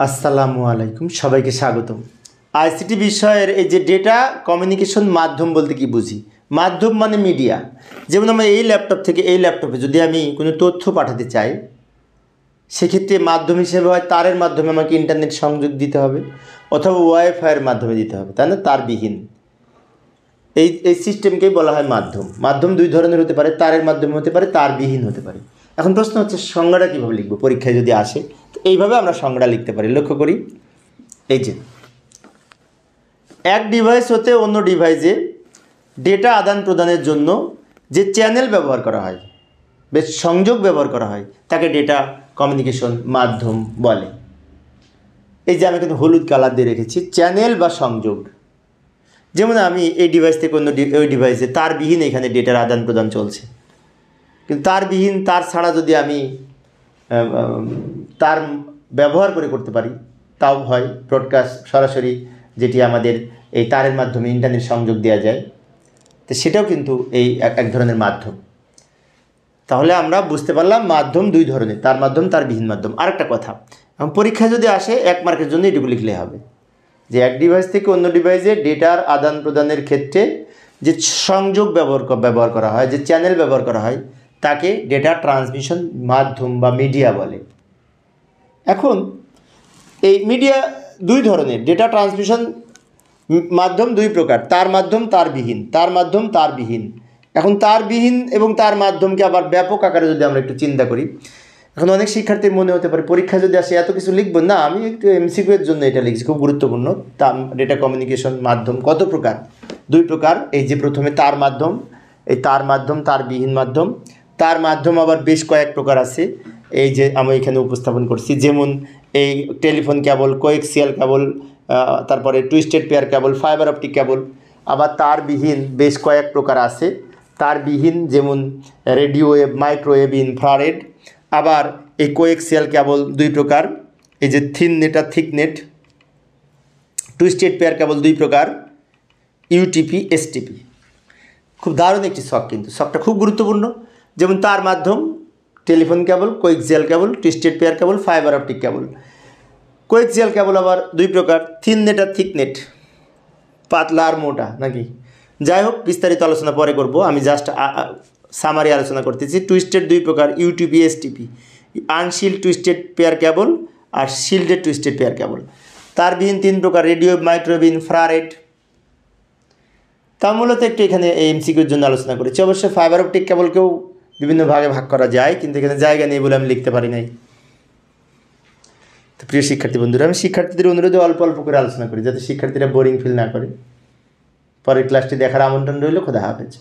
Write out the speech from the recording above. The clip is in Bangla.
আসসালামু আলাইকুম, সবাইকে স্বাগতম। আইসিটি বিষয়ের এই যে ডেটা কমিউনিকেশন মাধ্যম বলতে কি বুঝি? মাধ্যম মানে মিডিয়া। যেমন আমরা এই ল্যাপটপ থেকে এই ল্যাপটপে যদি আমি কোনো তথ্য পাঠাতে চাই, সেক্ষেত্রে মাধ্যম হিসেবে হয় তারের মাধ্যমে আমাকে ইন্টারনেট সংযোগ দিতে হবে, অথবা ওয়াইফাইয়ের মাধ্যমে দিতে হবে, তাই না? তারবিহীন এই এই সিস্টেমকেই বলা হয় মাধ্যম। মাধ্যম দুই ধরনের হতে পারে, তারের মাধ্যমে হতে পারে, তারবিহীন হতে পারে। এখন প্রশ্ন হচ্ছে সংজ্ঞাটা কীভাবে লিখবো? পরীক্ষায় যদি আসে তো এইভাবে আমরা সংজ্ঞাটা লিখতে পারি। লক্ষ্য করি, এই যে এক ডিভাইস হতে অন্য ডিভাইসে ডেটা আদান প্রদানের জন্য যে চ্যানেল ব্যবহার করা হয়, বেশ সংযোগ ব্যবহার করা হয়, তাকে ডেটা কমিউনিকেশন মাধ্যম বলে। এই যে আমি কিন্তু হলুদ কালার দিয়ে রেখেছি, চ্যানেল বা সংযোগ। যেমন আমি এই ডিভাইস থেকে অন্য ওই ডিভাইসে তারবিহীন এখানে ডেটার আদান প্রদান চলছে, কিন্তু তারবিহীন তার ছাড়া যদি আমি তার ব্যবহার করে করতে পারি, তাও হয় ব্রডকাস্ট, সরাসরি, যেটি আমাদের এই তারের মাধ্যমে ইন্টারনেট সংযোগ দেওয়া যায়, তো সেটাও কিন্তু এই এক ধরনের মাধ্যম। তাহলে আমরা বুঝতে পারলাম মাধ্যম দুই ধরনের, তার মাধ্যম, তারবিহীন মাধ্যম। আরেকটা কথা, এবং পরীক্ষা যদি আসে 1 মার্কের জন্য এটুকু লিখলে হবে যে এক ডিভাইস থেকে অন্য ডিভাইসে ডেটার আদান প্রদানের ক্ষেত্রে যে সংযোগ ব্যবহার করা হয়, যে চ্যানেল ব্যবহার করা হয়, তাকে ডেটা ট্রান্সমিশন মাধ্যম বা মিডিয়া বলে। এখন এই মিডিয়া দুই ধরনের, ডেটা ট্রান্সমিশন মাধ্যম দুই প্রকার, তার মাধ্যম, তারবিহীন। তার মাধ্যম, তারবিহীন। এখন তারবিহীন এবং তার মাধ্যমকে আবার ব্যাপক আকারে যদি আমরা একটু চিন্তা করি, এখন অনেক শিক্ষার্থীর মনে হতে পারে পরীক্ষা যদি আসে এত কিছু লিখবো না, আমি একটু এমসিকিউ এর জন্য এটা লিখছি, খুব গুরুত্বপূর্ণ। ডেটা কমিউনিকেশন মাধ্যম কত প্রকার? দুই প্রকার। এই যে প্রথমে তার মাধ্যম, এই তার মাধ্যম, তারবিহীন মাধ্যম। তার মাধ্যম আবার বেশ কয়েক প্রকার আছে, এই যে আমি এখানে উপস্থাপন করছি। যেমন এই টেলিফোন কেবল, কোয়েক্সিয়াল কেবল, তারপরে twisted pair cable, fibre optic কেবল। আবার তারবিহীন বেশ কয়েক প্রকার আছে। তারবিহীন যেমন রেডিও ওয়েভ, মাইক্রোওয়েভ, ইনফ্রারেড। আবার এই কোয়েক্সিয়াল কেবল দুই প্রকার, এই যে থিন নেট আর thick net. Twisted pair cable দুই প্রকার, ইউটিপি, এসটিপি। খুব দারুণ একটি শখ, কিন্তু শখটা খুব গুরুত্বপূর্ণ। যেমন তার মাধ্যম, telephone cable, coaxial cable, twisted pair cable, fibre optic cable. Coaxial cable আবার দুই প্রকার, থিন নেট আর থিক নেট, পাতলা আর মোটা, নাকি? যাই হোক, বিস্তারিত আলোচনা পরে করব, আমি জাস্ট সামারি আলোচনা করতেছি। টুইস্টেড দুই প্রকার, UTP, STP. Unshielded twisted pair cable আর শিল্ডেড টুইস্টেড পেয়ার কেবল। তারবিহীন তিন প্রকার, রেডিও, মাইক্রোওয়েভ, ইনফ্রারেড। তা মূলত একটু এখানে এই এমসিকিউর জন্য আলোচনা করেছি। অবশ্যই ফাইবার অপটিক কেবলকেও বিভিন্ন ভাগে ভাগ করা যায়, কিন্তু এখানে জায়গা নেই বলে আমি লিখতে পারি নাই। তো প্রিয় শিক্ষার্থী বন্ধুরা, আমি শিক্ষার্থীদের অনুরোধে অল্প অল্প করে আলোচনা করি, যাতে শিক্ষার্থীরা বোরিং ফিল না করে। পরের ক্লাসটি দেখার আমন্ত্রণ রইল। খোদা হাফেজ।